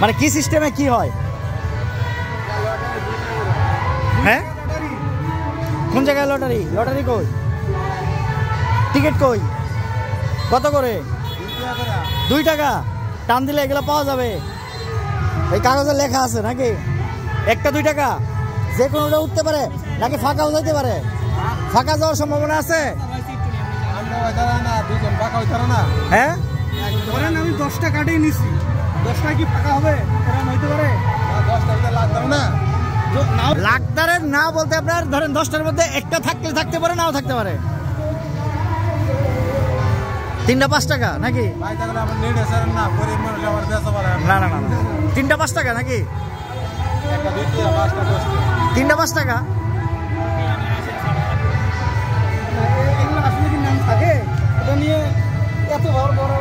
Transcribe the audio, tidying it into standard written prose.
মানে কি সিস্টেমে কি হয়? হ্যাঁ, কোন জায়গায় লটারি? লটারি কই? টিকিট কই? কত করে? 2 টাকা। টান দিলে এগুলো পাওয়া যাবে? এই কাগজে লেখা আছে নাকি? একটা 2 টাকা, যে কোনোটা উঠতে পারে নাকি ফাঁকাও যাইতে পারে? ফাঁকা যাওয়ার সম্ভাবনা আছে? হ্যাঁ, ধরেন আমি 10টা কাটেই নিছি, 10টা কি ফাঁকা হবে? হইতে পারে 10টা লাগবে না। লাখদারের না বলতে আপনার ধরেন 10টার মধ্যে একটা থাকতে পারে, নাও থাকতে পারে। 3টা 5 টাকা নাকি? না না না, 3টা 5 টাকা নাকি? 3টা 5 টাকা। এগুলো আসলে কি নাম থাকে? এটা নিয়ে এত বড় বড়